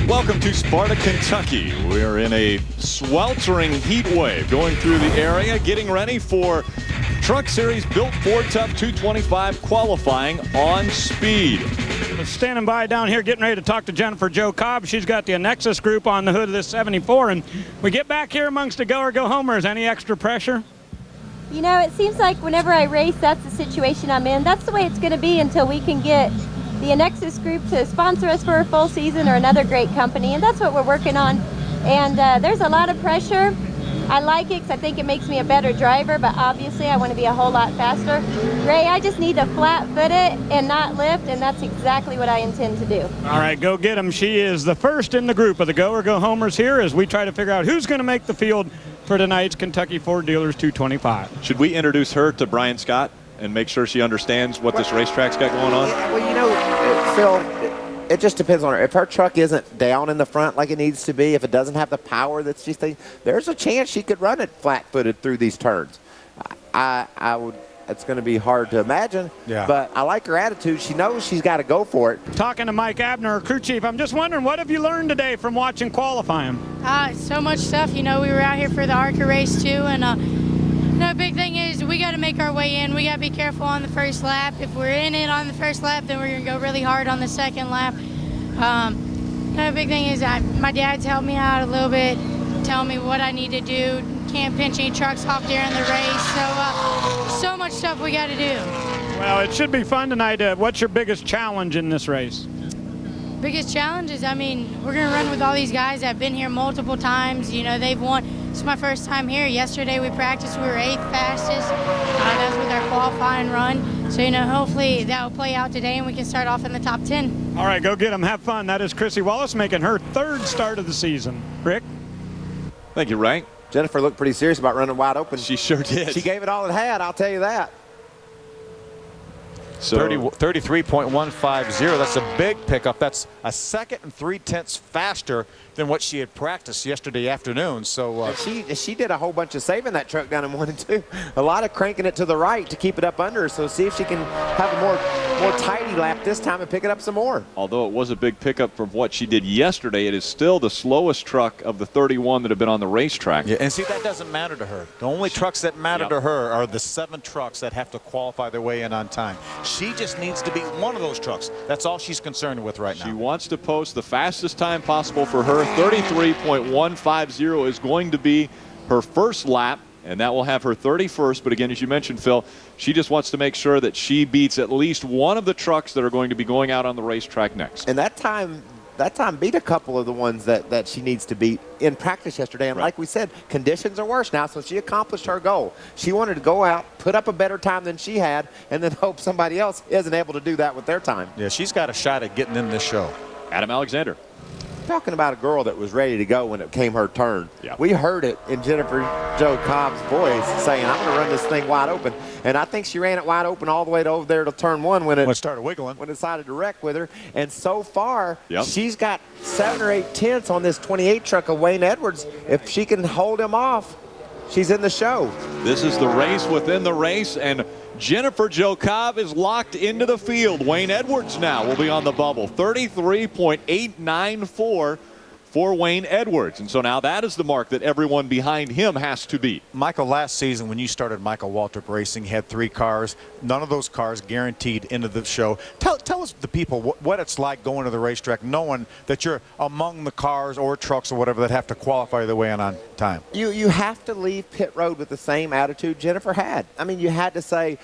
Welcome to Sparta, Kentucky. We're in a sweltering heat wave going through the area, getting ready for Truck Series Built Ford Tough 225 qualifying on speed. Standing by down here getting ready to talk to Jo Cobb. She's got the Nexus group on the hood of this 74, and we get back here amongst the go-or-go homers. Any extra pressure? You know, it seems like whenever I race, that's the situation I'm in. That's the way it's going to be until we can get the Nexus group to sponsor us for a full season or another great company, and that's what we're working on. And there's a lot of pressure. I like it because I think it makes me a better driver, but obviously I want to be a whole lot faster. Ray, I just need to flat foot it and not lift, and that's exactly what I intend to do. All right, go get him. She is the first in the group of the go-or-go homers here as we try to figure out who's going to make the field for tonight's Kentucky Ford Dealers 225. Should we introduce her to Brian Scott and make sure she understands what this racetrack's got going on? Yeah, well, you know, Phil, it just depends on her. If her truck isn't down in the front like it needs to be, if it doesn't have the power that she's thinking, there's a chance she could run it flat-footed through these turns. I would. It's going to be hard to imagine, but I like her attitude. She knows she's got to go for it. Talking to Mike Abner, our crew chief, I'm just wondering, what have you learned today from watching qualifying? So much stuff. You know, we were out here for the ARCA race too, and the big thing is we got to make our way in. We got to be careful on the first lap. If we're in it on the first lap, then we're going to go really hard on the second lap. The big thing is my dad's helped me out a little bit, telling me what I need to do. Can't pinch any trucks off during the race. So much stuff we got to do. Well, it should be fun tonight. What's your biggest challenge in this race? Biggest challenge is, I mean, we're going to run with all these guys that have been here multiple times. You know, they've won. It's my first time here. Yesterday we practiced. We were 8th fastest. That was with our qualifying run. So, you know, hopefully that will play out today and we can start off in the top 10. All right, go get them. Have fun. That is Chrissy Wallace making her 3rd start of the season. Rick? Thank you, Ray. Jennifer looked pretty serious about running wide open. She sure did. She gave it all it had, I'll tell you that. So 33.150. That's a big pickup. That's a 2 3/10 faster than what she had practiced yesterday afternoon. So she did a whole bunch of saving that truck down in 1 and 2. A lot of cranking it to the right to keep it up under her. So see if she can have a more tidy lap this time and pick it up some more. Although it was a big pickup from what she did yesterday, it is still the slowest truck of the 31 that have been on the racetrack. Yeah, and see, that doesn't matter to her. The only trucks that matter to her are the 7 trucks that have to qualify their way in on time. She just needs to be one of those trucks. That's all she's concerned with right now. She wants to post the fastest time possible for her. 33.150 is going to be her first lap, and that will have her 31st. But again, as you mentioned, Phil, she just wants to make sure that she beats at least one of the trucks that are going to be going out on the racetrack next. And that time beat a couple of the ones that she needs to beat in practice yesterday. And like we said, conditions are worse now, so she accomplished her goal. She wanted to go out, put up a better time than she had, and then hope somebody else isn't able to do that with their time. Yeah, she's got a shot at getting in this show. Adam Alexander. Talking about a girl that was ready to go when it came her turn. Yeah. We heard it in Jo Cobb's voice saying, I'm going to run this thing wide open. And I think she ran it wide open all the way over there to turn 1 when it started wiggling. When it decided to wreck with her. And so far, she's got 7 or 8 tenths on this 28 truck of Wayne Edwards. If she can hold him off, she's in the show. This is the race within the race, and Jo Cobb is locked into the field. Wayne Edwards now will be on the bubble. 33.894 for Wayne Edwards. And so now that is the mark that everyone behind him has to beat. Michael, last season when you started Michael Waltrip Racing, he had 3 cars. None of those cars guaranteed into the show. Tell us, the people, what it's like going to the racetrack, knowing that you're among the cars or trucks or whatever that have to qualify their way in on time. You have to leave pit road with the same attitude Jennifer had. I mean, you had to say,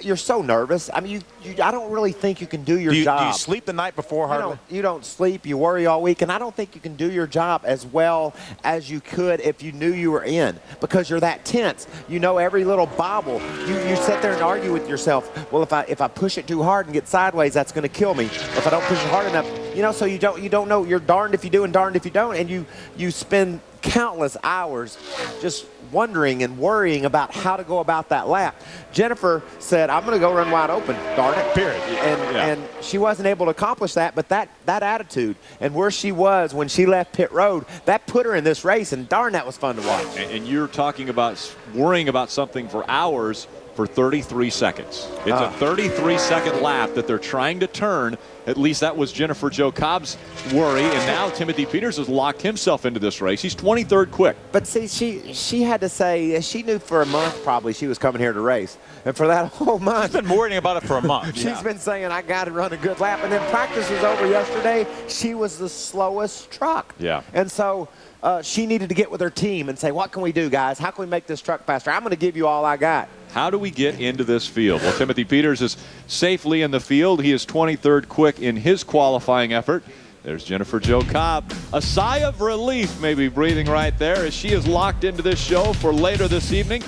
you're so nervous. I mean, I don't really think you can do your job. Do you sleep the night before hardly? You don't sleep. You worry all week. And I don't think you can do your job as well as you could if you knew you were in, because you're that tense. You know every little bobble. You sit there and argue with yourself, well, if I push it too hard and get sideways, that's going to kill me. Or if I don't push it hard enough, so you don't know. You're darned if you do and darned if you don't. And you spend countless hours just wondering and worrying about how to go about that lap. Jennifer said, I'm going to go run wide open, darn it. Period. And she wasn't able to accomplish that, but that attitude and where she was when she left pit road, that put her in this race, and darn, that was fun to watch. And you're talking about worrying about something for hours. for 33 seconds. It's a 33-second lap that they're trying to turn. At least that was Jennifer Jo Cobb's worry, and now Timothy Peters has locked himself into this race. He's 23rd quick. But see, she had to say, she knew for a month probably she was coming here to race. And for that whole month. She's been worrying about it for a month. She's been saying, I got to run a good lap. And then practice was over yesterday. She was the slowest truck. Yeah. And so she needed to get with her team and say, what can we do, guys? How can we make this truck faster? I'm going to give you all I got. How do we get into this field? Well, Timothy Peters is safely in the field. He is 23rd quick in his qualifying effort. There's Jennifer Jo Cobb. A sigh of relief maybe breathing right there as she is locked into this show for later this evening.